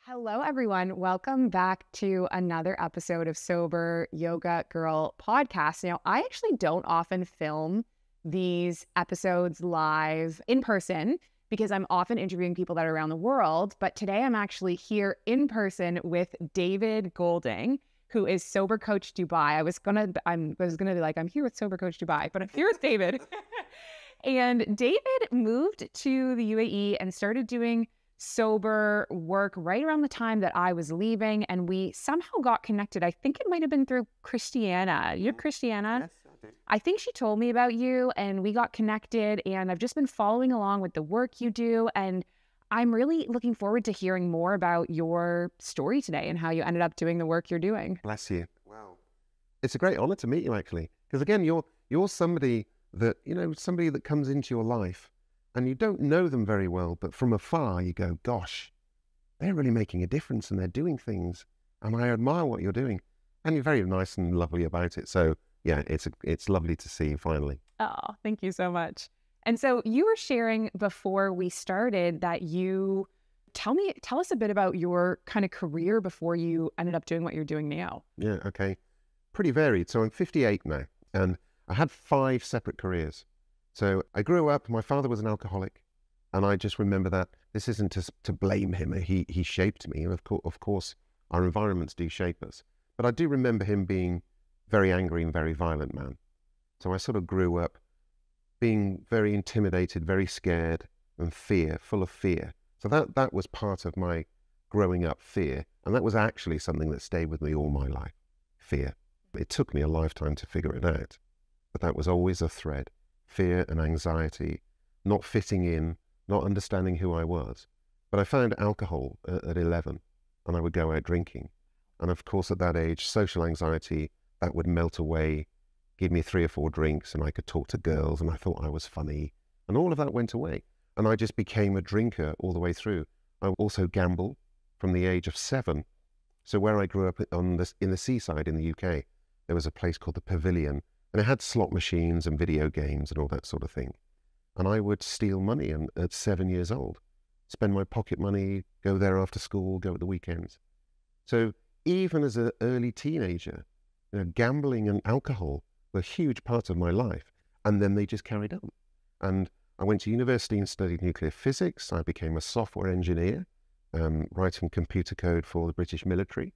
Hello, everyone. Welcome back to another episode of Sober Yoga Girl podcast. Now, I actually don't often film these episodes live in person because I'm often interviewing people that are around the world. But today I'm actually here in person with David Golding, who is Sober Coach Dubai. I was gonna be like, I'm here with Sober Coach Dubai, but I'm here with David. And David moved to the UAE and started doing sober work right around the time that I was leaving, and we somehow got connected. I think it might have been through Christiana. You're Christiana? Yes, I do. I think she told me about you, and we got connected, and I've just been following along with the work you do, and I'm really looking forward to hearing more about your story today and how you ended up doing the work you're doing. Bless you. Wow. It's a great honor to meet you, actually. Because again, you're somebody that, somebody that comes into your life and you don't know them very well, but from afar you go, gosh, they're really making a difference and they're doing things. And I admire what you're doing. And you're very nice and lovely about it. So yeah, it's lovely to see you finally. Oh, thank you so much. And so you were sharing before we started that tell us a bit about your kind of career before you ended up doing what you're doing now. Yeah, okay. Pretty varied. So I'm 58 now and I had 5 separate careers. So I grew up, my father was an alcoholic, and I just remember that this isn't to blame him. He shaped me. And of course, our environments do shape us. But I do remember him being very angry and very violent man. So I sort of grew up being very intimidated, very scared and full of fear. So that was part of my growing up, fear. And that was actually something that stayed with me all my life, fear. It took me a lifetime to figure it out, but that was always a thread. Fear and anxiety, not fitting in, not understanding who I was. But I found alcohol at 11 and I would go out drinking. And of course, at that age, social anxiety, that would melt away, give me 3 or 4 drinks and I could talk to girls and I thought I was funny. And all of that went away. And I just became a drinker all the way through. I also gambled from the age of 7. So where I grew up in the seaside in the UK, there was a place called the Pavilion. And it had slot machines and video games and all that sort of thing. And I would steal money at 7 years old, spend my pocket money, go there after school, go at the weekends. So even as an early teenager, gambling and alcohol were a huge part of my life. And then they just carried on. And I went to university and studied nuclear physics. I became a software engineer, writing computer code for the British military.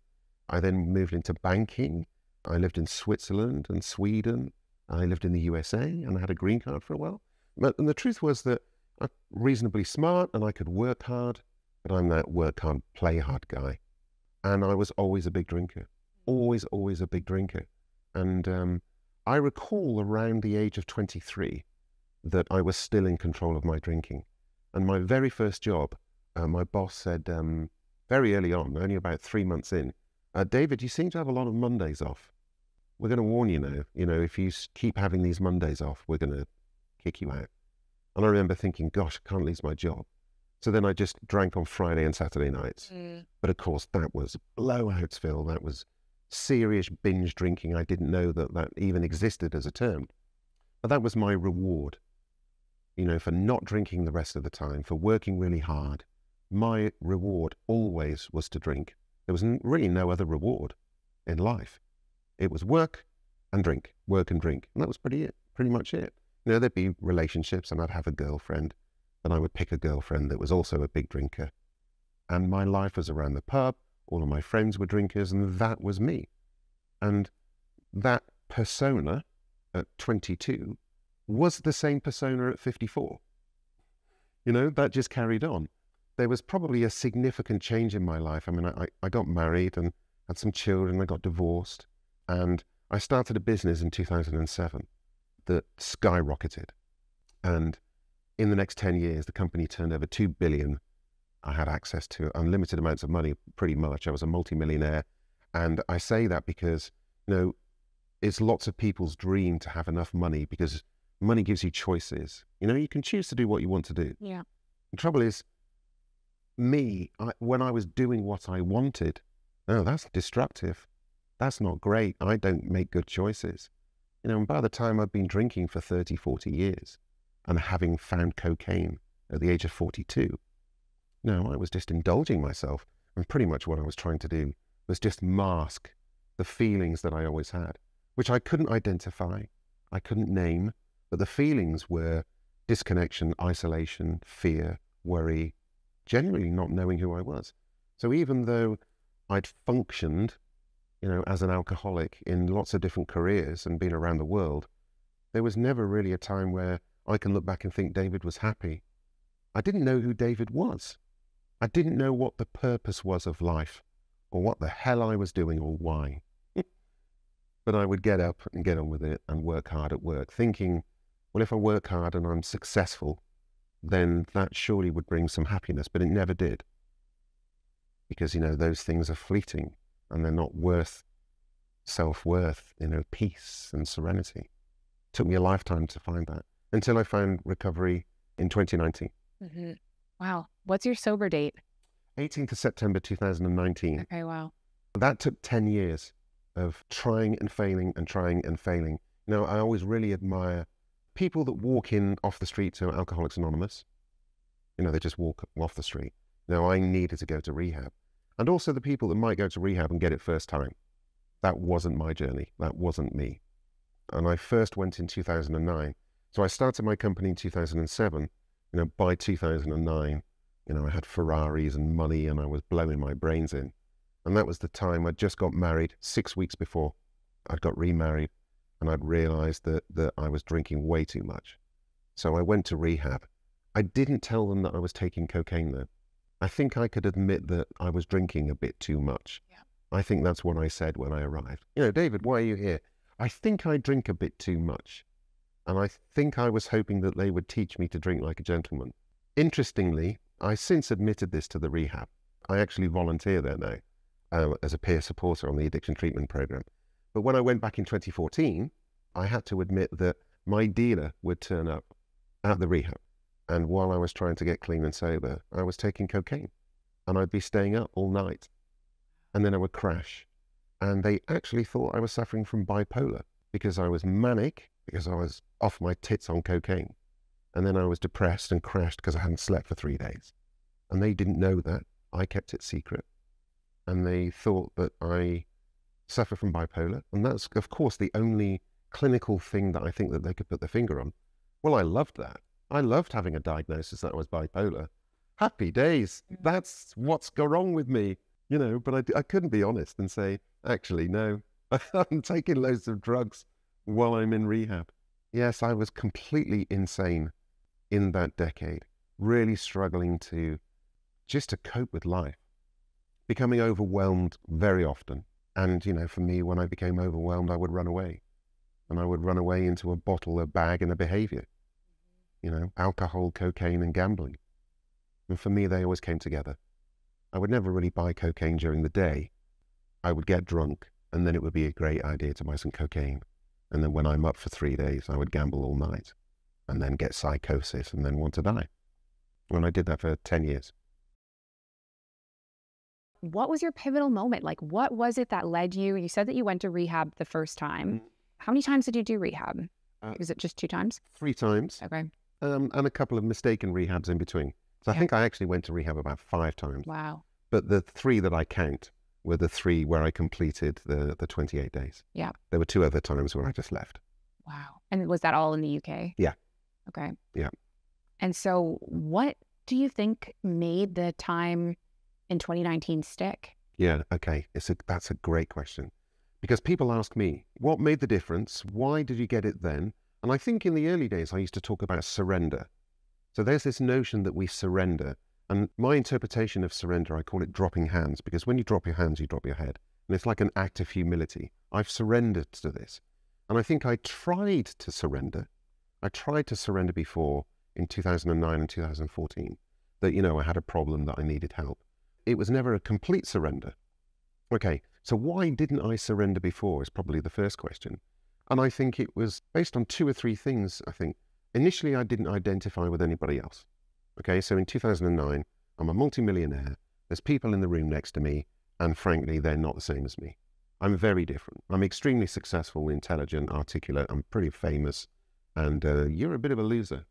I then moved into banking. I lived in Switzerland and Sweden. I lived in the USA and I had a green card for a while. And the truth was that I'm reasonably smart and I could work hard, but I'm that work hard, play hard guy. And I was always a big drinker, always a big drinker. And I recall around the age of 23 that I was still in control of my drinking. And my very first job, my boss said very early on, only about 3 months in, David, you seem to have a lot of Mondays off. We're going to warn you now, if you keep having these Mondays off, we're going to kick you out. And I remember thinking, gosh, I can't lose my job. So then I just drank on Friday and Saturday nights. But of course, that was blowouts, Phil. That was serious binge drinking. I didn't know that even existed as a term. But that was my reward, for not drinking the rest of the time, for working really hard. My reward always was to drink. There was really no other reward in life. It was work and drink, work and drink. And that was pretty much it. There'd be relationships and I'd have a girlfriend and I would pick a girlfriend that was also a big drinker. And my life was around the pub. All of my friends were drinkers and that was me. And that persona at 22 was the same persona at 54. That just carried on. There was probably a significant change in my life. I mean, I got married and had some children. I got divorced. And I started a business in 2007 that skyrocketed. And in the next 10 years, the company turned over 2 billion. I had access to unlimited amounts of money, pretty much. I was a multimillionaire. And I say that because, it's lots of people's dream to have enough money because money gives you choices. You can choose to do what you want to do. Yeah. The trouble is, when I was doing what I wanted, that's destructive. That's not great. I don't make good choices. And by the time I'd been drinking for 30, 40 years and having found cocaine at the age of 42, I was just indulging myself. And pretty much what I was trying to do was just mask the feelings that I always had, which I couldn't identify, I couldn't name, but the feelings were disconnection, isolation, fear, worry, generally not knowing who I was. So even though I'd functioned, as an alcoholic in lots of different careers and been around the world, there was never really a time where I can look back and think David was happy. I didn't know who David was. I didn't know what the purpose was of life or what the hell I was doing or why. But I would get up and get on with it and work hard at work, thinking, well, if I work hard and I'm successful, then that surely would bring some happiness, but it never did. Because, those things are fleeting and they're not worth self-worth, peace and serenity. It took me a lifetime to find that until I found recovery in 2019. Mm-hmm. Wow. What's your sober date? 18th of September 2019. Okay, wow. That took 10 years of trying and failing and trying and failing. I always really admire people that walk in off the street to Alcoholics Anonymous. They just walk off the street. I needed to go to rehab. And also the people that might go to rehab and get it first time. That wasn't my journey. That wasn't me. And I first went in 2009. So I started my company in 2007. By 2009, I had Ferraris and money and I was blowing my brains in. And that was the time I'd just got married 6 weeks before. I'd got remarried and I'd realized that I was drinking way too much. So I went to rehab. I didn't tell them that I was taking cocaine though. I think I could admit that I was drinking a bit too much. Yeah. I think that's what I said when I arrived. David, why are you here? I think I drink a bit too much. And I think I was hoping that they would teach me to drink like a gentleman. Interestingly, I since admitted this to the rehab. I actually volunteer there now as a peer supporter on the addiction treatment program. But when I went back in 2014, I had to admit that my dealer would turn up at the rehab. And while I was trying to get clean and sober, I was taking cocaine. And I'd be staying up all night. And then I would crash. And they actually thought I was suffering from bipolar because I was manic, because I was off my tits on cocaine. And then I was depressed and crashed because I hadn't slept for 3 days. And they didn't know that. I kept it secret. And they thought that I suffer from bipolar. And that's, of course, the only clinical thing that I think that they could put their finger on. Well, I loved that. I loved having a diagnosis that I was bipolar. Happy days. That's what's gone wrong with me, but I couldn't be honest and say, actually, no, I'm taking loads of drugs while I'm in rehab. Yes, I was completely insane in that decade, really struggling to cope with life, becoming overwhelmed very often. And, for me, when I became overwhelmed, I would run away. And I would run away into a bottle, a bag, and a behavior. Alcohol, cocaine, and gambling. And for me, they always came together. I would never really buy cocaine during the day. I would get drunk, and then it would be a great idea to buy some cocaine. And then when I'm up for 3 days, I would gamble all night, and then get psychosis, and then want to die. And I did that for 10 years. What was your pivotal moment? Like, what was it that led you? You said that you went to rehab the first time. How many times did you do rehab? Was it just 2 times? 3 times. Okay. And a couple of mistaken rehabs in between. So I think I actually went to rehab about 5 times. Wow. But the 3 that I count were the 3 where I completed the 28 days. Yeah. There were 2 other times where I just left. Wow. And was that all in the UK? Yeah. Okay. Yeah. And so what do you think made the time in 2019 stick? Yeah, okay. That's a great question. Because people ask me, what made the difference? Why did you get it then? And I think in the early days, I used to talk about surrender. So there's this notion that we surrender. And my interpretation of surrender, I call it dropping hands, because when you drop your hands, you drop your head. And it's like an act of humility. I've surrendered to this. And I think I tried to surrender. I tried to surrender before in 2009 and 2014, that, I had a problem that I needed help. It was never a complete surrender. Okay, so why didn't I surrender before is probably the first question. And I think it was based on 2 or 3 things, I think. Initially, I didn't identify with anybody else. Okay, so in 2009, I'm a multimillionaire. There's people in the room next to me, and frankly, they're not the same as me. I'm very different. I'm extremely successful, intelligent, articulate. I'm pretty famous, and you're a bit of a loser.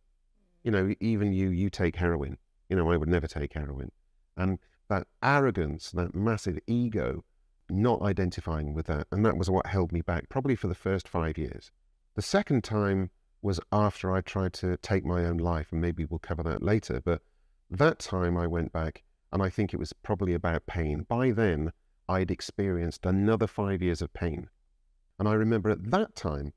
Even you take heroin. I would never take heroin. And that arrogance, that massive ego, not identifying with that. And that was what held me back, probably for the first 5 years. The second time was after I tried to take my own life, and maybe we'll cover that later. But that time I went back, and I think it was probably about pain. By then, I'd experienced another 5 years of pain. And I remember at that time,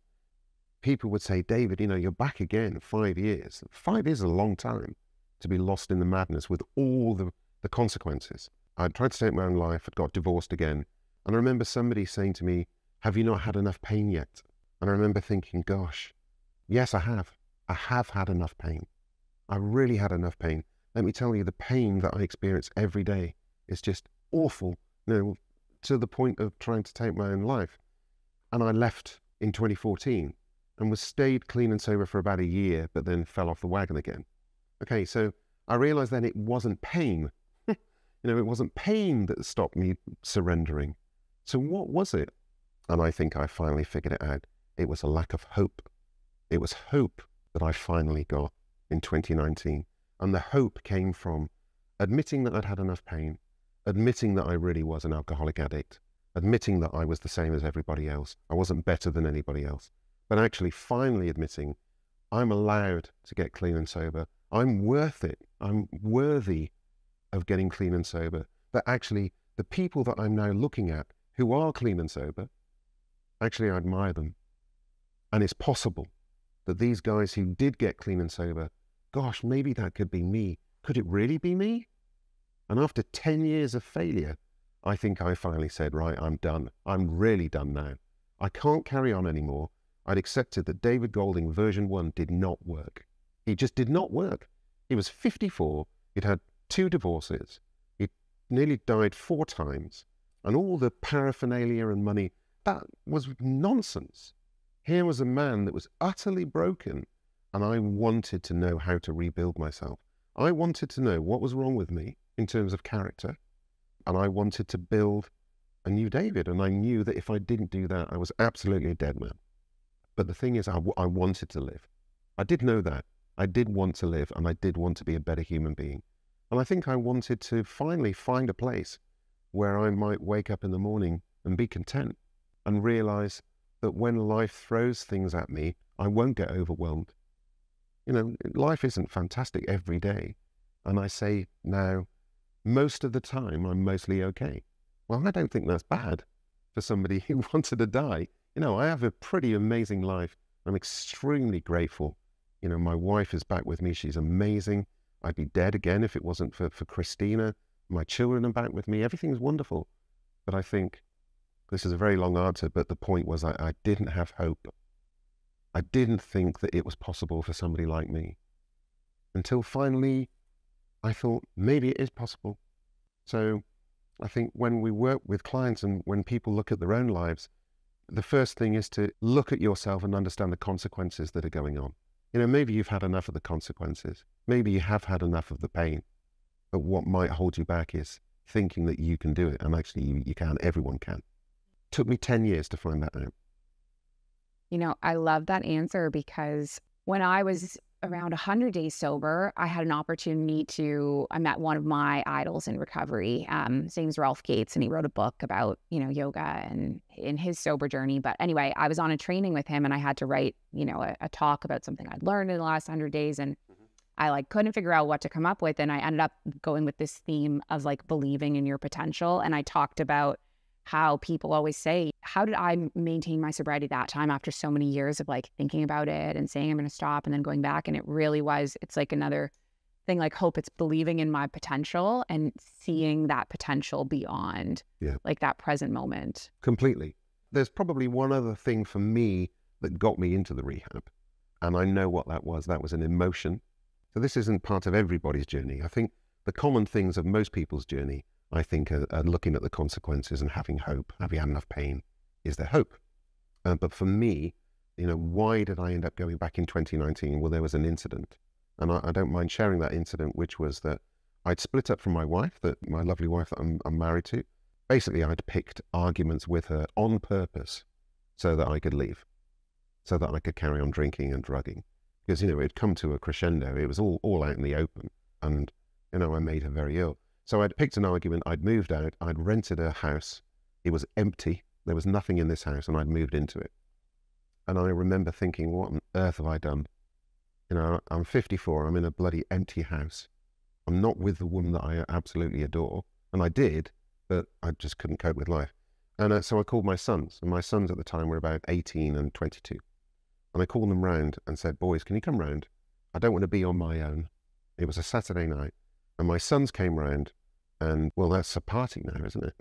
people would say, David, you're back again, 5 years. 5 years is a long time to be lost in the madness with all the consequences. I'd tried to take my own life, I'd got divorced again. And I remember somebody saying to me, have you not had enough pain yet? And I remember thinking, gosh, yes, I have. I have had enough pain. I really had enough pain. Let me tell you, the pain that I experience every day is just awful, to the point of trying to take my own life. And I left in 2014 and stayed clean and sober for about a year, but then fell off the wagon again. Okay, so I realized then it wasn't pain. It wasn't pain that stopped me surrendering. So what was it? And I think I finally figured it out. It was a lack of hope. It was hope that I finally got in 2019. And the hope came from admitting that I'd had enough pain, admitting that I really was an alcoholic addict, admitting that I was the same as everybody else. I wasn't better than anybody else. But actually finally admitting I'm allowed to get clean and sober. I'm worth it. I'm worthy of getting clean and sober. That actually the people that I'm now looking at who are clean and sober, actually I admire them. And it's possible that these guys who did get clean and sober, gosh, maybe that could be me. Could it really be me? And after 10 years of failure, I think I finally said, right, I'm done. I'm really done now. I can't carry on anymore. I'd accepted that David Golding version 1 did not work. He just did not work. He was 54. He'd had 2 divorces. He'd nearly died 4 times. And all the paraphernalia and money, that was nonsense. Here was a man that was utterly broken, and I wanted to know how to rebuild myself. I wanted to know what was wrong with me in terms of character, and I wanted to build a new David, and I knew that if I didn't do that, I was absolutely a dead man. But the thing is, I wanted to live. I did know that. I did want to live, and I did want to be a better human being. And I think I wanted to finally find a place where I might wake up in the morning and be content and realize that when life throws things at me, I won't get overwhelmed. Life isn't fantastic every day. And I say now, most of the time, I'm mostly okay. Well, I don't think that's bad for somebody who wanted to die. I have a pretty amazing life. I'm extremely grateful. My wife is back with me. She's amazing. I'd be dead again if it wasn't for Christina. My children are back with me. Everything's wonderful. But I think this is a very long answer, but the point was I didn't have hope. I didn't think that it was possible for somebody like me. Until finally, I thought maybe it is possible. So I think when we work with clients and when people look at their own lives, the first thing is to look at yourself and understand the consequences that are going on. Maybe you've had enough of the consequences. Maybe you have had enough of the pain. But what might hold you back is thinking that you can do it. And actually, you can. Everyone can. Took me 10 years to find that out. I love that answer because when I was around 100 days sober, I had an opportunity I met one of my idols in recovery. His name's Ralph Gates, and he wrote a book about, yoga and in his sober journey. But anyway, I was on a training with him and I had to write, a talk about something I'd learned in the last 100 days. And I couldn't figure out what to come up with. And I ended up going with this theme of believing in your potential. And I talked about how people always say, how did I maintain my sobriety that time after so many years of thinking about it and saying I'm going to stop and then going back? And it really was, it's another thing hope. It's believing in my potential and seeing that potential beyond that present moment. Completely. There's probably one other thing for me that got me into the rehab. And I know what that was. That was an emotion. So this isn't part of everybody's journey. I think the common things of most people's journey, I think, are looking at the consequences and having hope. Have you had enough pain? Is there hope? But for me, why did I end up going back in 2019? Well, there was an incident. And I don't mind sharing that incident, which was that I'd split up from my wife, my lovely wife that I'm married to. Basically, I'd picked arguments with her on purpose so that I could leave, so that I could carry on drinking and drugging. Because, it had come to a crescendo. It was all out in the open. And, I made her very ill. So I'd picked an argument. I'd moved out. I'd rented a house. It was empty. There was nothing in this house, and I'd moved into it. And I remember thinking, what on earth have I done? You know, I'm 54. I'm in a bloody empty house. I'm not with the woman that I absolutely adore. And I did, but I just couldn't cope with life. And so I called my sons. And my sons at the time were about 18 and 22. And I called them round and said, boys, can you come round? I don't want to be on my own. It was a Saturday night. And my sons came round. And, well, that's a party now, isn't it?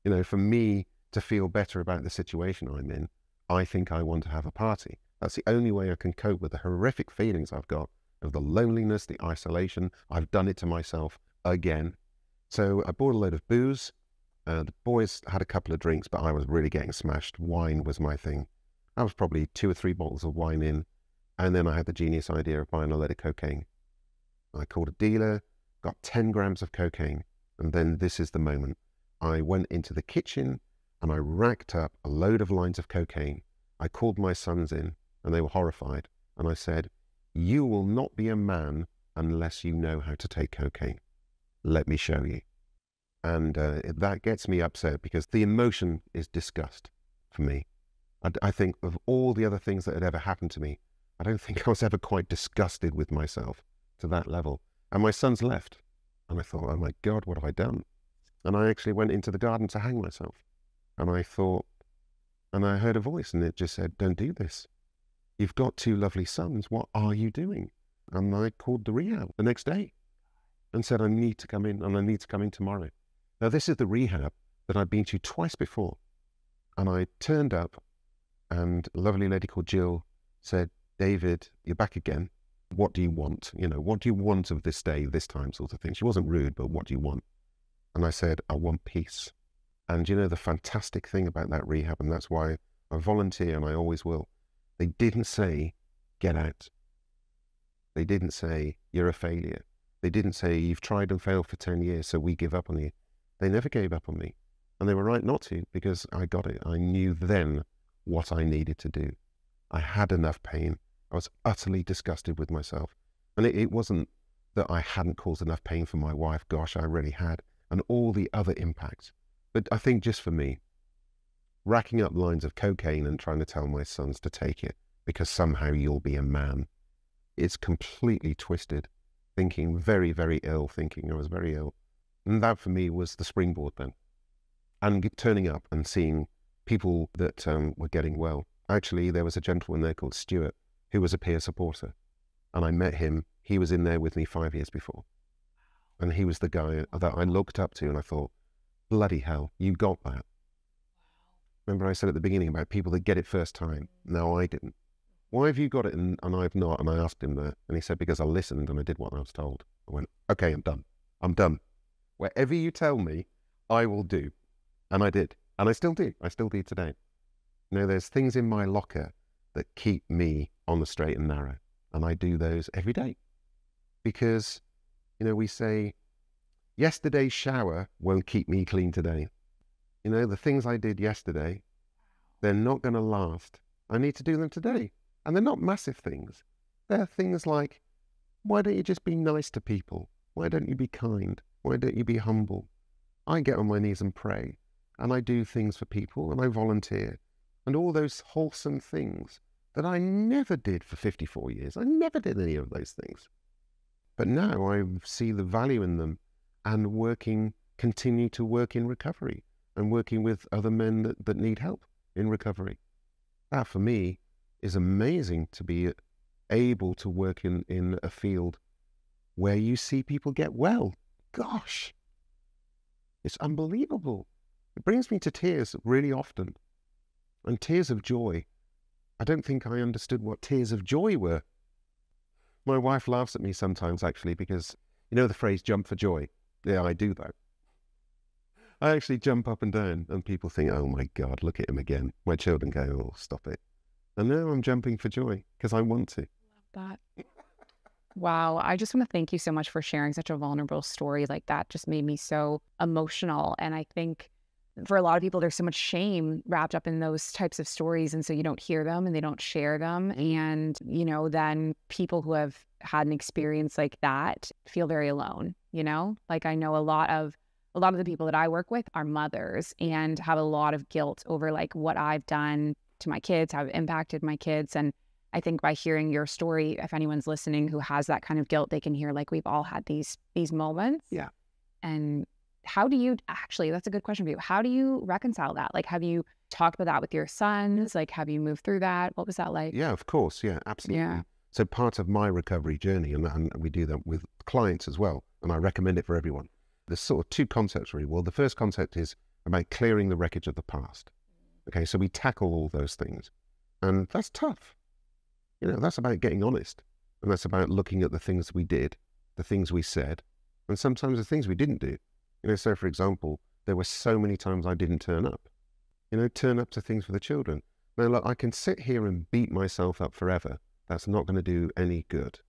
You know, for me to feel better about the situation I'm in, I think I want to have a party. That's the only way I can cope with the horrific feelings I've got of the loneliness, the isolation. I've done it to myself again. So I bought a load of booze. The boys had a couple of drinks, but I was really getting smashed. Wine was my thing. I was probably 2 or 3 bottles of wine in. And then I had the genius idea of buying a load of cocaine. I called a dealer, got 10 grams of cocaine. And then this is the moment. I went into the kitchen and I racked up a load of lines of cocaine. I called my sons in and they were horrified. And I said, you will not be a man unless you know how to take cocaine. Let me show you. And that gets me upset because the emotion is disgust for me. I think of all the other things that had ever happened to me, I don't think I was ever quite disgusted with myself to that level. And my sons left. And I thought, oh my God, what have I done? And I actually went into the garden to hang myself. And I thought, and I heard a voice and it just said, don't do this. You've got 2 lovely sons. What are you doing? And I called the rehab the next day and said, I need to come in and I need to come in tomorrow. Now, this is the rehab that I'd been to twice before. And I turned up and a lovely lady called Jill said, David, you're back again. What do you want? You know, what do you want of this day, this time sort of thing? She wasn't rude, but what do you want? And I said, I want peace. And you know, the fantastic thing about that rehab, and that's why I volunteer and I always will, they didn't say, get out. They didn't say, you're a failure. They didn't say, you've tried and failed for 10 years, so we give up on you. They never gave up on me. And they were right not to, because I got it. I knew then what I needed to do. I had enough pain. I was utterly disgusted with myself. And it wasn't that I hadn't caused enough pain for my wife. Gosh, I really had. And all the other impacts. But I think just for me, racking up lines of cocaine and trying to tell my sons to take it because somehow you'll be a man, it's completely twisted. Thinking very, very ill, thinking I was very ill. And that for me was the springboard then. And turning up and seeing people that were getting well. Actually, there was a gentleman there called Stuart, who was a peer supporter. And I met him. He was in there with me 5 years before. And he was the guy that I looked up to and I thought, bloody hell, you got that. Remember I said at the beginning about people that get it first time? No, I didn't. Why have you got it and I've not? And I asked him that. And he said, because I listened and I did what I was told. I went, okay, I'm done. I'm done. Whatever you tell me, I will do. And I did. And I still do. I still do today. You know, there's things in my locker that keep me on the straight and narrow. And I do those every day. Because, you know, we say, yesterday's shower won't keep me clean today. You know, the things I did yesterday, they're not going to last. I need to do them today. And they're not massive things. They're things like, why don't you just be nice to people? Why don't you be kind? Why don't you be humble? I get on my knees and pray. And I do things for people and I volunteer. And all those wholesome things that I never did for 54 years. I never did any of those things. But now I see the value in them and continue to work in recovery and working with other men that need help in recovery. That for me is amazing, to be able to work in a field where you see people get well. Gosh, it's unbelievable. It brings me to tears really often, and tears of joy. I don't think I understood what tears of joy were. My wife laughs at me sometimes, actually, because you know the phrase jump for joy? Yeah, I do that. I actually jump up and down and people think, oh my God, look at him again. My children go, oh, stop it. And now I'm jumping for joy because I want to. Love that. Wow. I just want to thank you so much for sharing such a vulnerable story like that. Just made me so emotional. And I think for a lot of people, there's so much shame wrapped up in those types of stories. And so you don't hear them and they don't share them. And, then people who have had an experience like that feel very alone, Like I know a lot of the people that I work with are mothers and have a lot of guilt over like what I've done to my kids, how I've impacted my kids. And I think by hearing your story, if anyone's listening who has that kind of guilt, they can hear like we've all had these moments. Yeah. And how do you actually, that's a good question for you. How do you reconcile that? Like, have you talked about that with your sons? Like, have you moved through that? What was that like? Yeah, of course. Yeah, absolutely. Yeah. So part of my recovery journey, and we do that with clients as well, and I recommend it for everyone. There's sort of two concepts really. Well, the first concept is about clearing the wreckage of the past. Okay, so we tackle all those things. And that's tough. That's about getting honest. And that's about looking at the things we did, the things we said, and sometimes the things we didn't do. So for example, there were so many times I didn't turn up. Turn up to things for the children. Now, look, I can sit here and beat myself up forever. That's not going to do any good.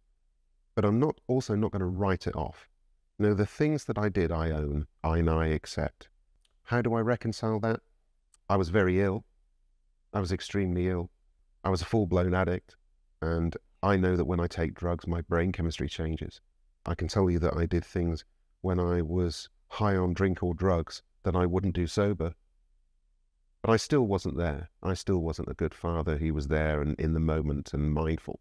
But I'm also not going to write it off. The things that I did, I own, I accept. How do I reconcile that? I was very ill. I was extremely ill. I was a full-blown addict. And I know that when I take drugs, my brain chemistry changes. I can tell you that I did things when I was high on drink or drugs that I wouldn't do sober. But I still wasn't there. I still wasn't a good father. He was there and in the moment and mindful.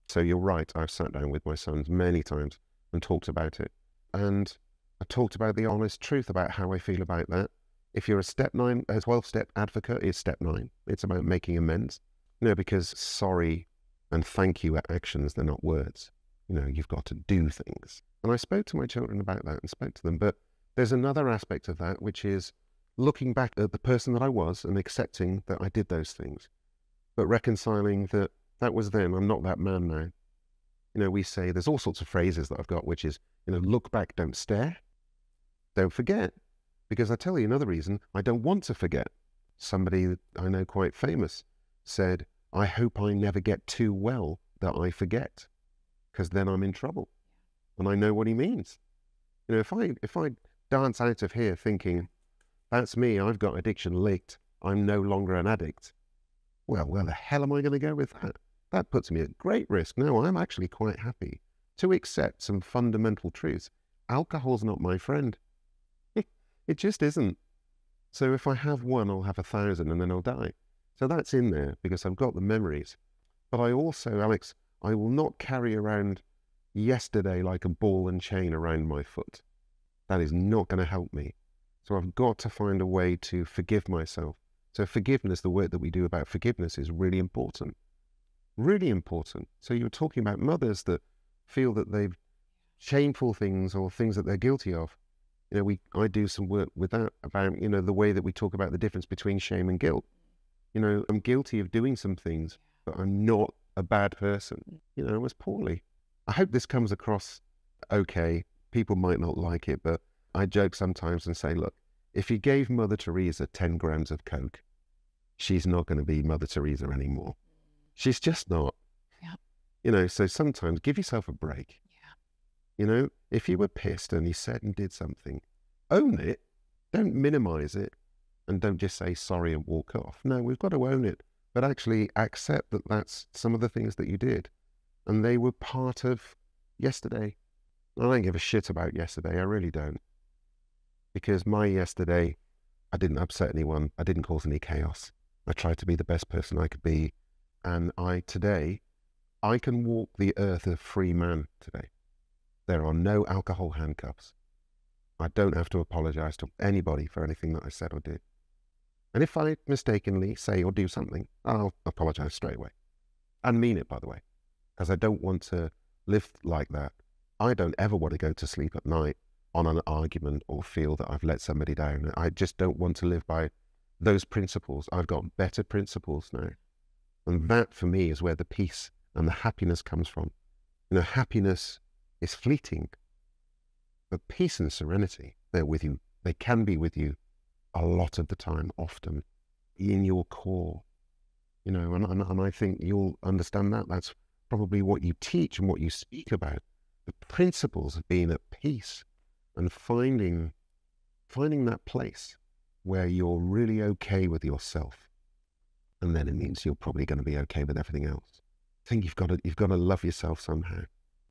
So you're right. I've sat down with my sons many times and talked about it. And I talked about the honest truth about how I feel about that. If you're a 12-step advocate, it's step 9. It's about making amends. Because sorry and thank you are actions, they're not words. You've got to do things. And I spoke to my children about that and spoke to them. But there's another aspect of that, which is looking back at the person that I was and accepting that I did those things, but reconciling that that was then. I'm not that man now. We say there's all sorts of phrases that I've got, which is, look back, don't stare, don't forget. Because I tell you another reason, I don't want to forget. Somebody that I know quite famous said, I hope I never get too well that I forget, because then I'm in trouble. And I know what he means. If I dance out of here thinking, that's me, I've got addiction licked, I'm no longer an addict, well, where the hell am I going to go with that? That puts me at great risk. No, I'm actually quite happy to accept some fundamental truths. Alcohol's not my friend. It just isn't. So if I have one, I'll have 1,000 and then I'll die. So that's in there because I've got the memories. But I also, Alex, I will not carry around yesterday like a ball and chain around my foot. That is not going to help me. So I've got to find a way to forgive myself. So forgiveness, the work that we do about forgiveness is really important. Really important. So you're talking about mothers that feel that they've shameful things or things that they're guilty of. I do some work with that about, the way that we talk about the difference between shame and guilt. I'm guilty of doing some things, but I'm not a bad person. I was poorly. I hope this comes across okay. People might not like it, but I joke sometimes and say, look, if you gave Mother Teresa 10 grams of Coke, she's not going to be Mother Teresa anymore. She's just not. Yeah. So sometimes give yourself a break. Yeah. If you were pissed and you said and did something, own it. Don't minimize it. And don't just say sorry and walk off. No, we've got to own it. But actually accept that that's some of the things that you did. And they were part of yesterday. I don't give a shit about yesterday. I really don't. Because my yesterday, I didn't upset anyone. I didn't cause any chaos. I tried to be the best person I could be. And today, I can walk the earth a free man today. There are no alcohol handcuffs. I don't have to apologize to anybody for anything that I said or did. And if I mistakenly say or do something, I'll apologize straight away. And mean it, by the way, because I don't want to live like that. I don't ever want to go to sleep at night on an argument or feel that I've let somebody down. I just don't want to live by those principles. I've got better principles now. And that, for me, is where the peace and the happiness comes from. Happiness is fleeting, but peace and serenity, they're with you. They can be with you a lot of the time, often, in your core. And I think you'll understand that. That's probably what you teach and what you speak about. The principles of being at peace and finding that place where you're really okay with yourself. And then it means you're probably going to be okay with everything else. I think you've got to love yourself somehow.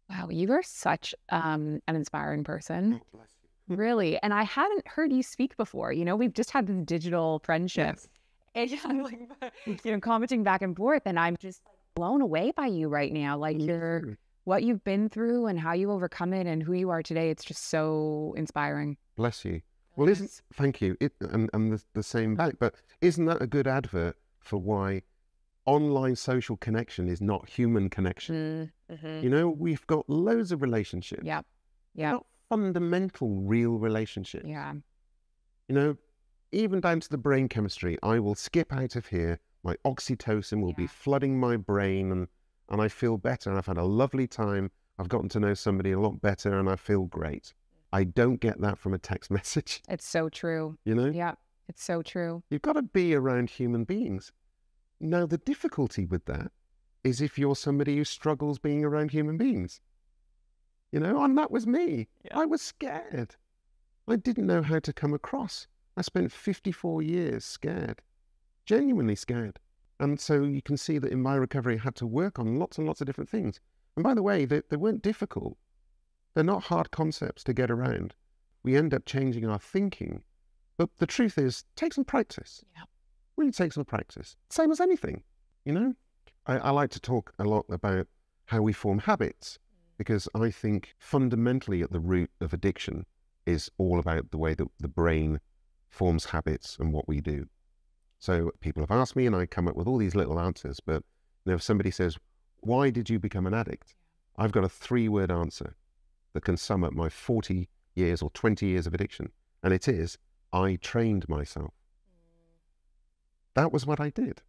Wow, you are such an inspiring person. Oh, bless you. Really. And I hadn't heard you speak before. You know, we've just had this digital friendship. Yes. And I'm like, commenting back and forth. And I'm just like blown away by you right now. Like what you've been through and how you overcome it and who you are today. It's just so inspiring. Bless you. Well, thank you. And the same back. But isn't that a good advert for why online social connection is not human connection? Mm-hmm. You know, we've got loads of relationships. Yeah. Yeah. Not fundamental, real relationships. Yeah. You know, even down to the brain chemistry, I will skip out of here. My oxytocin will be flooding my brain and I feel better. And I've had a lovely time. I've gotten to know somebody a lot better and I feel great. I don't get that from a text message. It's so true. You know? Yeah, it's so true. You've got to be around human beings. Now, the difficulty with that is if you're somebody who struggles being around human beings. You know, and that was me. Yeah. I was scared. I didn't know how to come across. I spent 54 years scared, genuinely scared. And so you can see that in my recovery, I had to work on lots and lots of different things. And by the way, they weren't difficult. They're not hard concepts to get around. We end up changing our thinking. But the truth is, take some practice. Yeah. Really take some practice. Same as anything, you know? I like to talk a lot about how we form habits, because I think fundamentally at the root of addiction is all about the way that the brain forms habits and what we do. So people have asked me and I come up with all these little answers, but you know, if somebody says, why did you become an addict? I've got a 3-word answer that can sum up my 40 years or 20 years of addiction. And it is, I trained myself. That was what I did.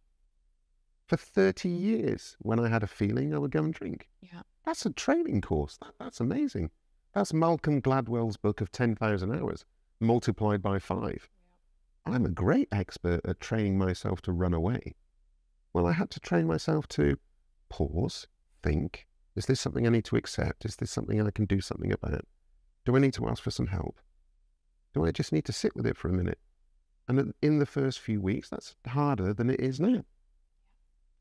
For 30 years, when I had a feeling, I would go and drink. Yeah. That's a training course. That's amazing. That's Malcolm Gladwell's book of 10,000 hours multiplied by 5. Yeah. I'm a great expert at training myself to run away. Well, I had to train myself to pause, think, is this something I need to accept? Is this something I can do something about? Do I need to ask for some help? Do I just need to sit with it for a minute? And in the first few weeks, that's harder than it is now.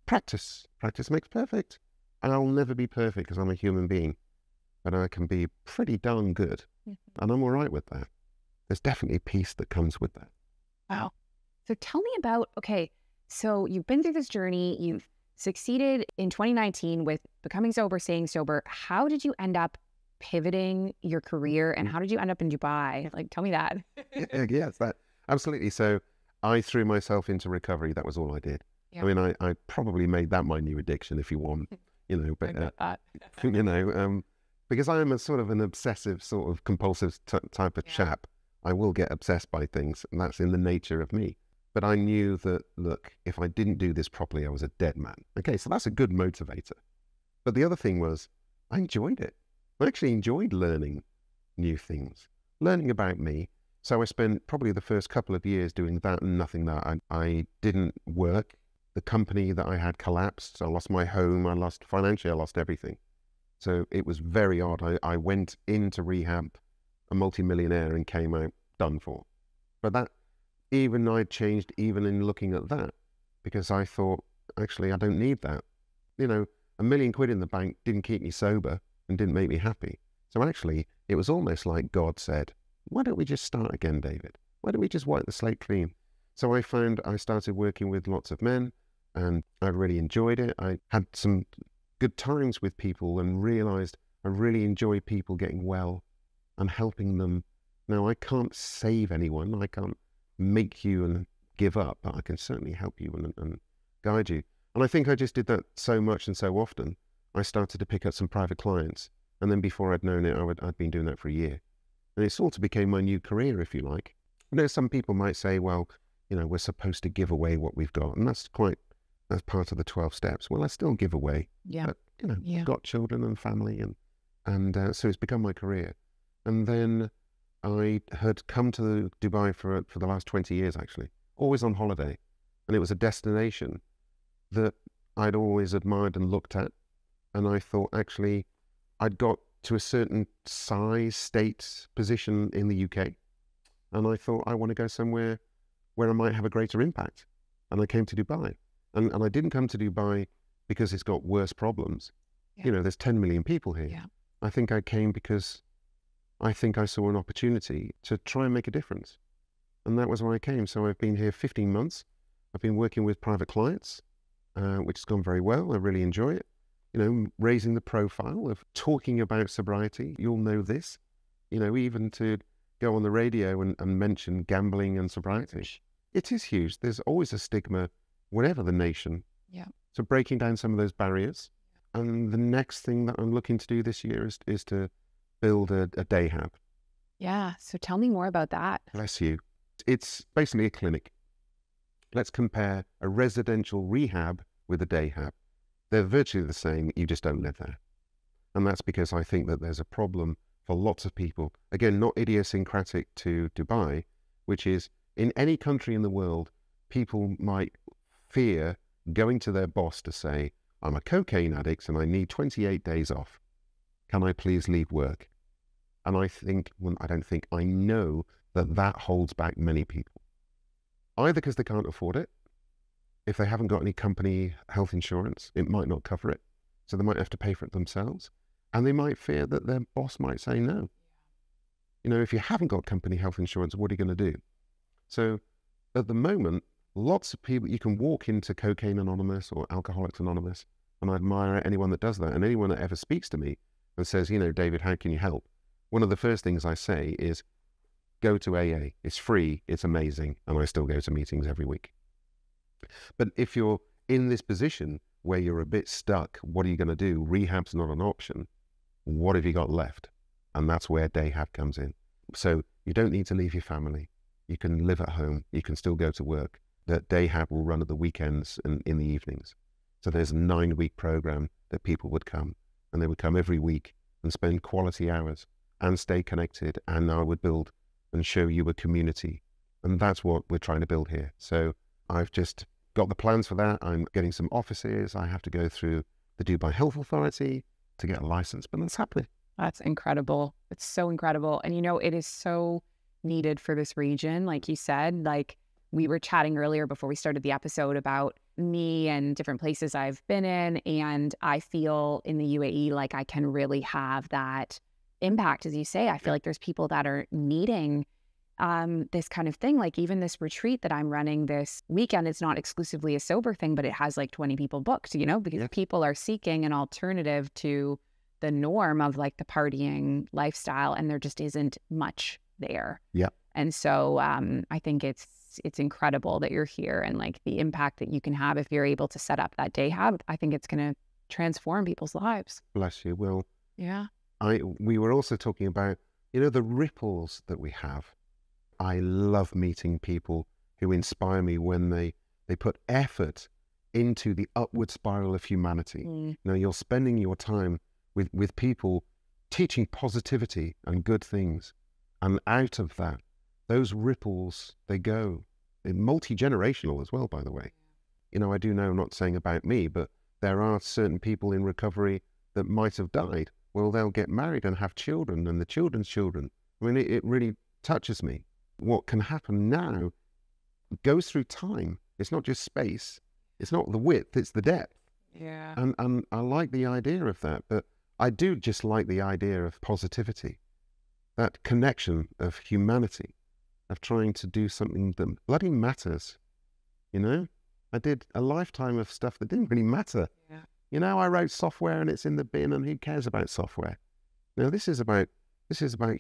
Practice. Practice makes perfect. And I'll never be perfect because I'm a human being. But I can be pretty darn good. Mm-hmm. And I'm all right with that. There's definitely peace that comes with that. Wow. So tell me about, okay, so you've been through this journey. You've succeeded in 2019 with becoming sober, staying sober. How did you end up pivoting your career and how did you end up in Dubai? Like, tell me that. Yes, that absolutely. So I threw myself into recovery. That was all I did. Yeah. I mean, I probably made that my new addiction, if you want, you know, but, you know, because I am a sort of an obsessive, sort of compulsive type of chap. I will get obsessed by things, and that's in the nature of me. But I knew that, look, if I didn't do this properly, I was a dead man. Okay, so that's a good motivator. But the other thing was, I enjoyed it. I actually enjoyed learning new things, learning about me. So I spent probably the first couple of years doing that and nothing that. I didn't work. The company that I had collapsed. I lost my home. Financially, I lost everything. So it was very odd. I went into rehab, a multimillionaire, and came out done for. But that, even I changed even in looking at that, because I thought, actually, I don't need that. You know, £1 million in the bank didn't keep me sober and didn't make me happy. So actually, it was almost like God said, why don't we just start again, David? Why don't we just wipe the slate clean? So I started working with lots of men and I really enjoyed it. I had some good times with people and realized I really enjoy people getting well and helping them. Now, I can't save anyone. I can't make you and give up, but I can certainly help you and guide you. And I think I just did that so much and so often. I started to pick up some private clients. And then before I'd known it, I'd been doing that for a year. And it sort of became my new career, if you like. I know some people might say, well, you know, we're supposed to give away what we've got. And that's part of the 12 steps. Well, I still give away. Yeah. But, you know, I've got children and family. And so it's become my career. And then I had come to Dubai for the last 20 years, actually, always on holiday. And it was a destination that I'd always admired and looked at. And I thought, actually, I'd got to a certain size, state, position in the UK. And I thought, I want to go somewhere where I might have a greater impact. And I came to Dubai. And I didn't come to Dubai because it's got worse problems. Yeah. You know, there's 10 million people here. Yeah. I think I came because I think I saw an opportunity to try and make a difference. And that was why I came. So I've been here 15 months. I've been working with private clients, which has gone very well. I really enjoy it. You know, raising the profile of talking about sobriety. You'll know this, you know, even to go on the radio and mention gambling and sobriety. It is huge. There's always a stigma, whatever the nation. Yeah. So breaking down some of those barriers. And the next thing that I'm looking to do this year is to build a day hub. Yeah. So tell me more about that. Bless you. It's basically a clinic. Let's compare a residential rehab with a day hub. They're virtually the same, you just don't live there. And that's because I think that there's a problem for lots of people. Again, not idiosyncratic to Dubai, which is in any country in the world, people might fear going to their boss to say, I'm a cocaine addict and I need 28 days off. Can I please leave work? And I know that holds back many people. Either because they can't afford it. If they haven't got any company health insurance, it might not cover it. So they might have to pay for it themselves. And they might fear that their boss might say no. You know, if you haven't got company health insurance, what are you going to do? So at the moment, lots of people, you can walk into Cocaine Anonymous or Alcoholics Anonymous, and I admire anyone that does that. And anyone that ever speaks to me and says, you know, David, how can you help? One of the first things I say is, go to AA. It's free. It's amazing. And I still go to meetings every week. But if you're in this position where you're a bit stuck, what are you going to do? Rehab's not an option. What have you got left? And that's where day hab comes in. So you don't need to leave your family. You can live at home. You can still go to work. That day hab will run at the weekends and in the evenings. So there's a 9-week program that people would come, and they would come every week and spend quality hours and stay connected. And I would build and show you a community. And that's what we're trying to build here. So I've just got the plans for that. I'm getting some offices. I have to go through the Dubai Health Authority to get a license, but that's happening. That's incredible. It's so incredible. And, you know, it is so needed for this region. Like you said, like we were chatting earlier before we started the episode about me and different places I've been in. And I feel in the UAE, like I can really have that impact. As you say, I feel like there's people that are needing this kind of thing. Like even this retreat that I'm running this weekend, it's not exclusively a sober thing, but it has like 20 people booked, you know, because people are seeking an alternative to the norm of like the partying lifestyle, and there just isn't much there. Yeah. And so I think it's incredible that you're here, and like the impact that you can have if you're able to set up that day hab. I think it's going to transform people's lives. Bless you. Well, yeah. We were also talking about, you know, the ripples that we have. I love meeting people who inspire me when they put effort into the upward spiral of humanity. You know, you're spending your time with people teaching positivity and good things. And out of that, those ripples, they go. They're multi-generational as well, by the way. You know, I do know, I'm not saying about me, but there are certain people in recovery that might have died. Well, they'll get married and have children, and the children's children. I mean, it really touches me. What can happen now goes through time. It's not just space. It's not the width, it's the depth. Yeah. And I like the idea of that, but I do just like the idea of positivity, that connection of humanity, of trying to do something that bloody matters. You know, I did a lifetime of stuff that didn't really matter. Yeah. You know, I wrote software and it's in the bin, and who cares about software? Now, this is about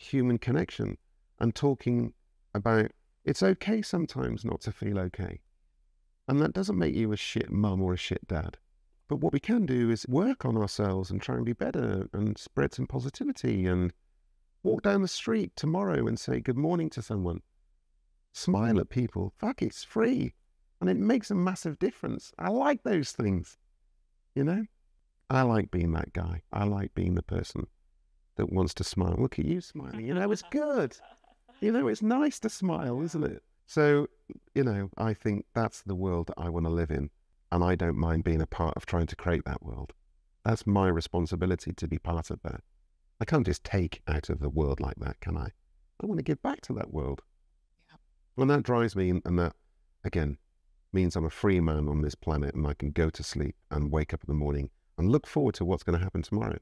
human connection and talking about it's okay sometimes not to feel okay. And that doesn't make you a shit mum or a shit dad. But what we can do is work on ourselves and try and be better and spread some positivity and walk down the street tomorrow and say good morning to someone. Smile at people. Fuck, it's free. And it makes a massive difference. I like those things. You know? I like being that guy. I like being the person that wants to smile. Look at you smiling. You know, it's good. You know, it's nice to smile, isn't it? So, you know, I think that's the world that I want to live in. And I don't mind being a part of trying to create that world. That's my responsibility to be part of that. I can't just take out of the world like that, can I? I want to give back to that world. Yeah. And that drives me, and again, means I'm a free man on this planet and I can go to sleep and wake up in the morning and look forward to what's going to happen tomorrow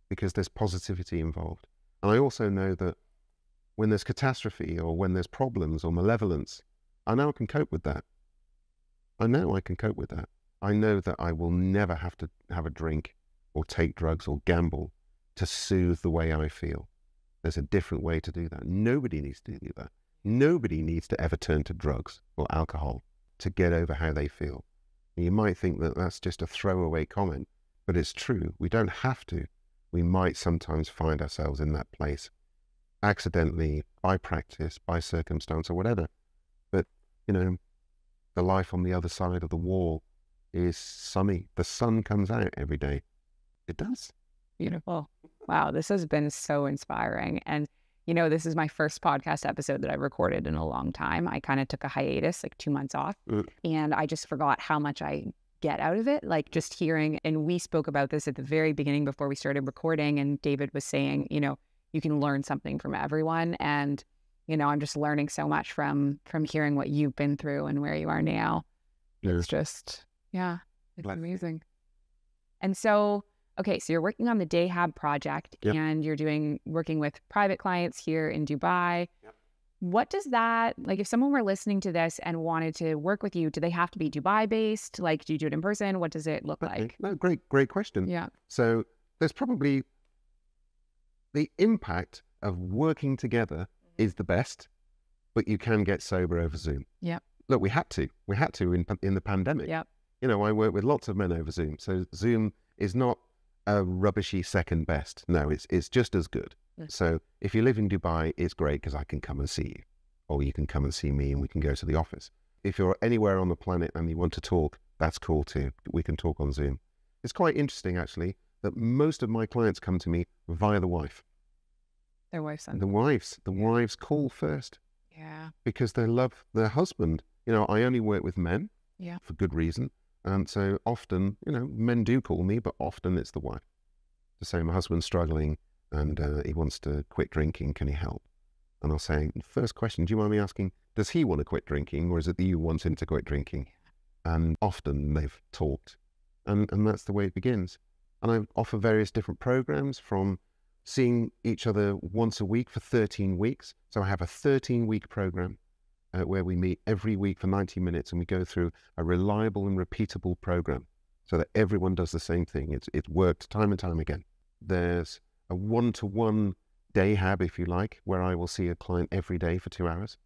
because there's positivity involved. And I also know that when there's catastrophe or when there's problems or malevolence, I know I can cope with that. I know I can cope with that. I know that I will never have to have a drink or take drugs or gamble to soothe the way I feel. There's a different way to do that. Nobody needs to do that. Nobody needs to ever turn to drugs or alcohol to get over how they feel. You might think that that's just a throwaway comment, but it's true. We don't have to. We might sometimes find ourselves in that place, accidentally, by practice, by circumstance or whatever. But, you know, the life on the other side of the wall is sunny. The sun comes out every day. It does. Beautiful. Wow, this has been so inspiring. And, you know, this is my first podcast episode that I recorded in a long time. I kind of took a hiatus, like 2 months off, and I just forgot how much I get out of it. Like just hearing, and we spoke about this at the very beginning before we started recording, and David was saying, you know, you can learn something from everyone. And, you know, I'm just learning so much from hearing what you've been through and where you are now. Yeah. It's just, yeah, it's Bless you. amazing. And so, okay, so you're working on the Dayhab project. Yep. And you're working with private clients here in Dubai. Yep. What does that, like if someone were listening to this and wanted to work with you, do they have to be Dubai based? Like, do you do it in person? What does it look like? No, great question. Yeah. So there's probably the impact of working together is the best, but you can get sober over Zoom. Yeah. Look, we had to in the pandemic. Yeah. You know, I work with lots of men over Zoom. So Zoom is not a rubbishy second best. No, it's just as good. So if you live in Dubai, it's great because I can come and see you, or you can come and see me and we can go to the office. If you're anywhere on the planet and you want to talk, that's cool too. We can talk on Zoom. It's quite interesting actually that most of my clients come to me via the wife. Their wives. The wives call first. Yeah. Because they love their husband. You know, I only work with men. Yeah. For good reason. And so often, you know, men do call me, but often it's the wife to say, my husband's struggling and he wants to quit drinking. Can he help? And I'll say, first question, do you mind me asking, does he want to quit drinking or is it that you want him to quit drinking? And often they've talked and that's the way it begins. And I offer various different programs from seeing each other once a week for 13 weeks. So I have a 13-week program where we meet every week for 90 minutes and we go through a reliable and repeatable program so that everyone does the same thing. It's worked time and time again. There's a one-to-one Dayhab, if you like, where I will see a client every day for 2 hours.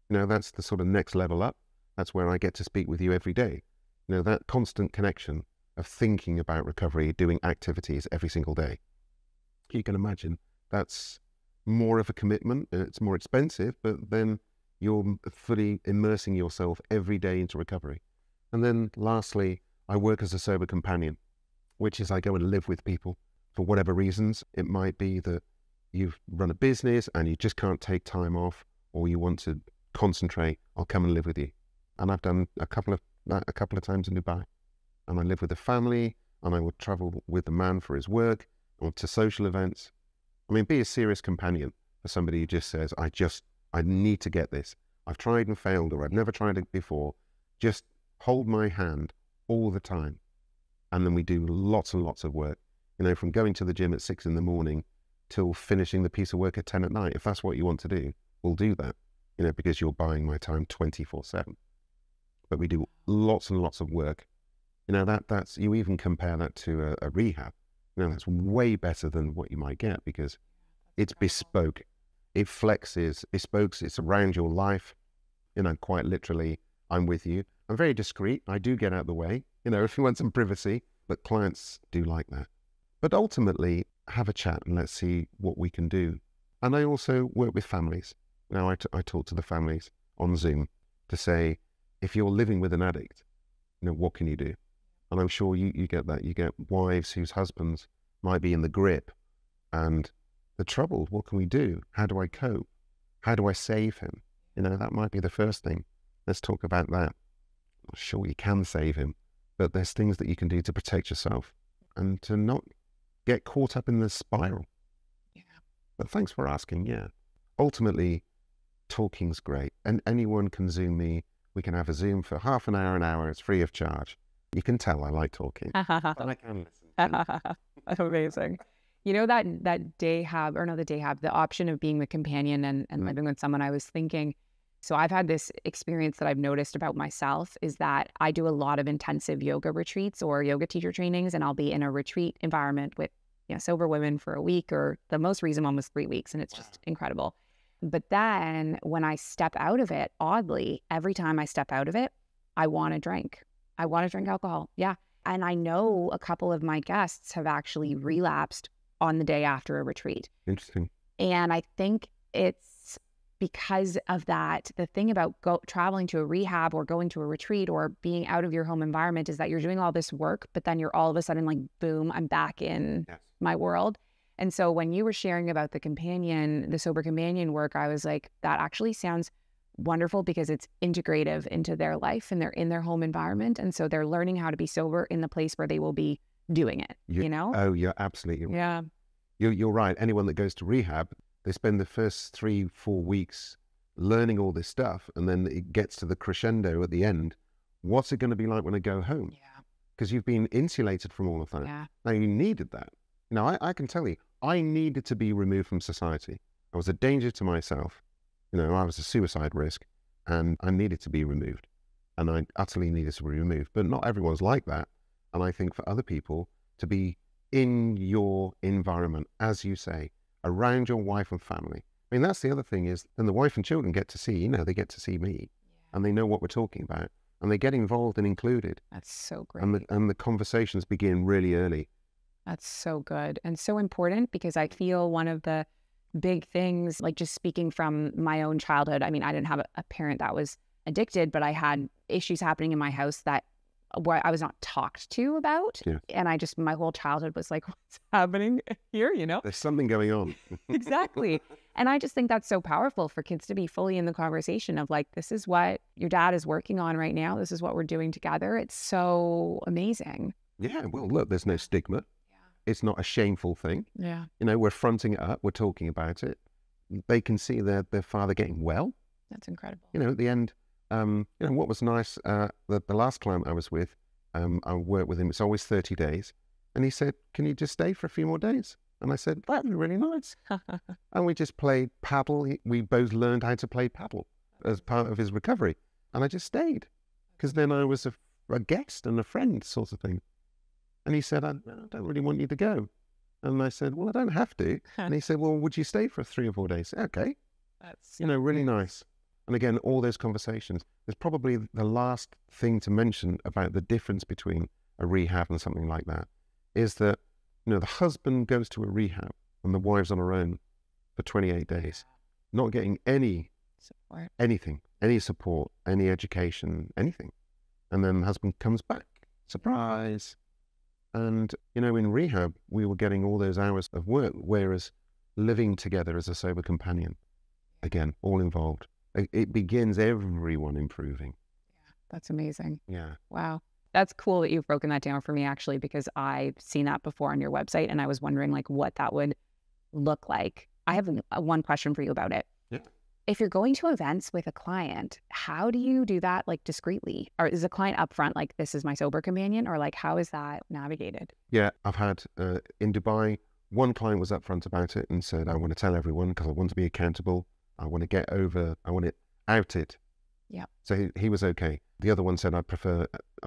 You know, that's the sort of next level up. That's where I get to speak with you every day. You know, that constant connection of thinking about recovery, doing activities every single day. You can imagine that's more of a commitment. It's more expensive, but then you're fully immersing yourself every day into recovery. And then lastly, I work as a sober companion, which is I go and live with people for whatever reasons. It might be that you've run a business and you just can't take time off, or you want to concentrate. I'll come and live with you. And I've done a couple of times in Dubai. And I live with the family, and I would travel with the man for his work or to social events. I mean, be a serious companion for somebody who just says, I need to get this. I've tried and failed, or I've never tried it before. Just hold my hand all the time. And then we do lots and lots of work, you know, from going to the gym at 6 a.m. till finishing the piece of work at 10 at night. If that's what you want to do, we'll do that, you know, because you're buying my time 24/7. But we do lots and lots of work. You know, that's, you even compare that to a rehab. You know, that's way better than what you might get because it's bespoke. It flexes, bespokes, it's around your life. You know, quite literally, I'm with you. I'm very discreet. I do get out of the way, you know, if you want some privacy, but clients do like that. But ultimately, have a chat and let's see what we can do. And I also work with families. Now, I talk to the families on Zoom to say, if you're living with an addict, you know, what can you do? And I'm sure you get that. You get wives whose husbands might be in the grip and the trouble. What can we do? How do I cope? How do I save him? You know, that might be the first thing. Let's talk about that. I'm sure you can save him, but there's things that you can do to protect yourself and to not get caught up in the spiral. Yeah. But thanks for asking. Yeah. Ultimately, talking's great, and anyone can Zoom me We can have a Zoom for half an hour. It's free of charge. You can tell I like talking, but I can listen. Amazing. You know, that day hab, or not the day hab, the option of being the companion and living with someone, I was thinking, so I've had this experience that I've noticed about myself is that I do a lot of intensive yoga retreats or yoga teacher trainings, and I'll be in a retreat environment with, sober women for a week, or the most recent one was 3 weeks, and it's just incredible. But then when I step out of it, oddly, every time I step out of it, I want to drink. I want to drink alcohol. Yeah. And I know a couple of my guests have actually relapsed on the day after a retreat. Interesting. And I think it's because of that. The thing about traveling to a rehab or going to a retreat or being out of your home environment is that you're doing all this work, but then you're all of a sudden like, boom, I'm back in my world. And so when you were sharing about the sober companion work, I was like, that actually sounds wonderful because it's integrative into their life and they're in their home environment. And so they're learning how to be sober in the place where they will be doing it, Oh, you're absolutely right. Yeah. You're right. Anyone that goes to rehab, they spend the first 3-4 weeks learning all this stuff. And then it gets to the crescendo at the end. What's it going to be like when I go home? Yeah. Because you've been insulated from all of that. Yeah. Now, you needed that. I can tell you, I needed to be removed from society. I was a danger to myself. I was a suicide risk, and I needed to be removed. And I utterly needed to be removed. But not everyone's like that. And I think for other people to be in your environment, as you say, around your wife and family. I mean, that's the other thing is then the wife and children get to see, they get to see me and they know what we're talking about and they get involved and included. That's so great. And the conversations begin really early. That's so good and so important because I feel one of the big things, like just speaking from my own childhood, I mean, I didn't have a parent that was addicted, but I had issues happening in my house where I was not talked to about. Yeah. And my whole childhood was like, what's happening here, There's something going on. Exactly. And I just think that's so powerful for kids to be fully in the conversation of like, this is what your dad is working on right now. This is what we're doing together. It's so amazing. Yeah. Well, look, there's no stigma. Yeah. It's not a shameful thing. Yeah. We're fronting it up. We're talking about it. They can see their father getting well. That's incredible. At the end, what was nice, the last client I was with, I worked with him, it's always 30 days. And he said, can you just stay for a few more days? And I said, that'd be really nice. And we just played paddle. We both learned how to play paddle as part of his recovery. And I just stayed because then I was a guest and a friend sort of thing. And he said, I don't really want you to go. And I said, well, I don't have to. And he said, well, would you stay for 3 or 4 days? Okay. That's really nice. And again, all those conversations, there's probably the last thing to mention about the difference between a rehab and something like that is that, the husband goes to a rehab and the wife's on her own for 28 days, not getting any support, any support, any education, anything. And then the husband comes back, surprise. And, in rehab, we were getting all those hours of work, whereas living together as a sober companion, again, all involved. It begins everyone improving. Yeah, that's amazing. Yeah. Wow. That's cool that you've broken that down for me, actually, because I've seen that before on your website and I was wondering like what that would look like. I have one question for you about it. Yeah. If you're going to events with a client, how do you do that like discreetly? Or is the client upfront like, this is my sober companion? Or like, how is that navigated? Yeah, I've had in Dubai, one client was upfront about it and said, I want to tell everyone because I want to be accountable. I want it outed. Yeah. So he was okay. The other one said, I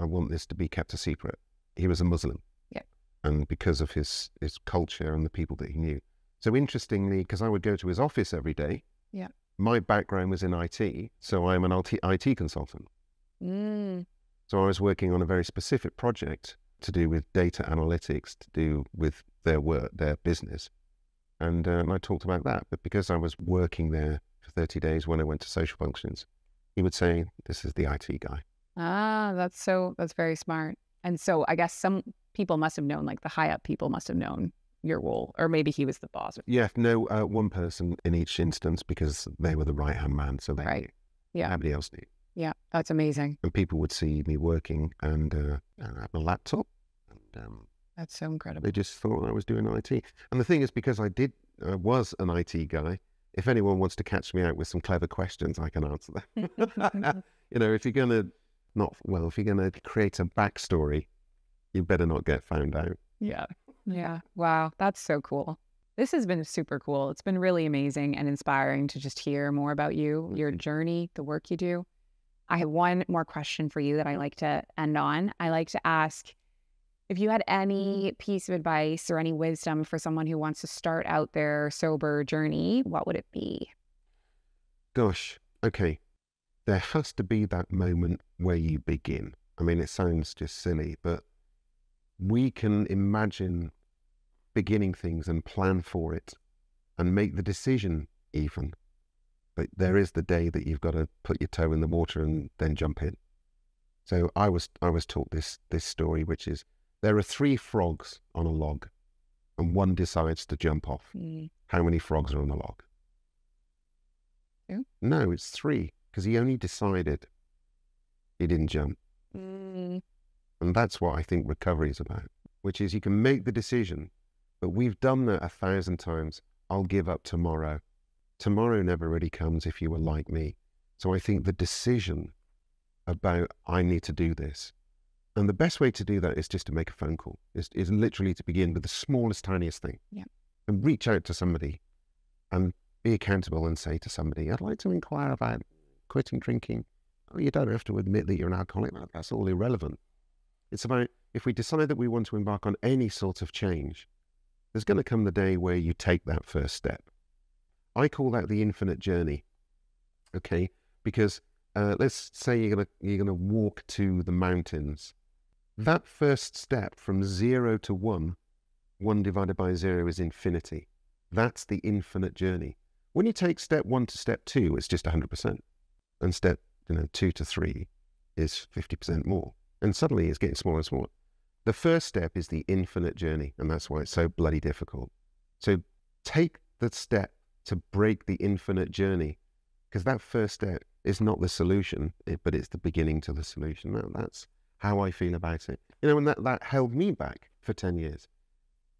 want this to be kept a secret. He was a Muslim. Yeah. And because of his culture and the people that he knew. So interestingly, because I would go to his office every day. Yeah. My background was in IT. So I'm an IT consultant. Mm. So I was working on a very specific project to do with data analytics, to do with their work, their business. And I talked about that. But because I was working there for 30 days when I went to social functions, he would say, this is the IT guy. Ah, that's very smart. And so I guess some people must have known, like the high up people must have known your role, or maybe he was the boss. Yeah, no, one person in each instance because they were the right-hand man. So they right. Yeah. Nobody else knew. Yeah, that's amazing. And people would see me working and have a laptop. And, that's so incredible. They just thought I was doing IT. And the thing is, because I was an IT guy, if anyone wants to catch me out with some clever questions, I can answer them. if you're going to if you're going to create a backstory, you better not get found out. Yeah. Yeah. Wow. That's so cool. This has been super cool. It's been really amazing and inspiring to just hear more about you, your journey, the work you do. I have one more question for you that I like to end on. I like to ask if you had any piece of advice or any wisdom for someone who wants to start out their sober journey, what would it be? Gosh, okay. There has to be that moment where you begin. I mean, it sounds just silly, but we can imagine beginning things and plan for it and make the decision even. But there is the day that you've got to put your toe in the water and then jump in. So I was taught this story, which is there are 3 frogs on a log and one decides to jump off. How many frogs are on the log? 2? No, it's 3, because he only decided. He didn't jump. And that's what I think recovery is about, which is you can make the decision, but we've done that 1,000 times. I'll give up tomorrow. Tomorrow never really comes if you were like me. So I think the decision about I need to do this, and the best way to do that is just to make a phone call. Is literally to begin with the smallest, tiniest thing. Yeah. And reach out to somebody and be accountable and say to somebody, I'd like to inquire about quitting drinking. Oh, you don't have to admit that you're an alcoholic. That's all irrelevant. It's about if we decide that we want to embark on any sort of change, there's going to come the day where you take that first step. I call that the infinite journey. Okay, because let's say you're gonna walk to the mountains. That first step from 0 to 1, 1 divided by 0 is infinity. That's the infinite journey. When you take step 1 to step 2, it's just 100%, and step 2 to 3 is 50% more, and suddenly it's getting smaller and smaller. The first step is the infinite journey, and that's why it's so bloody difficult. So take the step to break the infinite journey, because that first step is not the solution, but it's the beginning to the solution. That's how I feel about it. And that held me back for 10 years.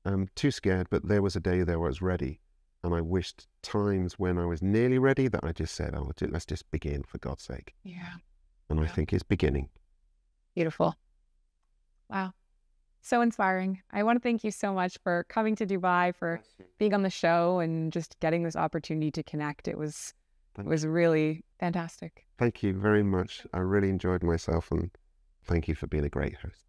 I'm too scared, but there was a day there where I was ready, and I wished times when I was nearly ready that I just said, oh, let's just begin, for God's sake. Yeah. And I think it's beginning. Beautiful. Wow. So inspiring. I want to thank you so much for coming to Dubai, for being on the show and just getting this opportunity to connect. It was really fantastic. Thank you very much. I really enjoyed myself, and thank you for being a great host.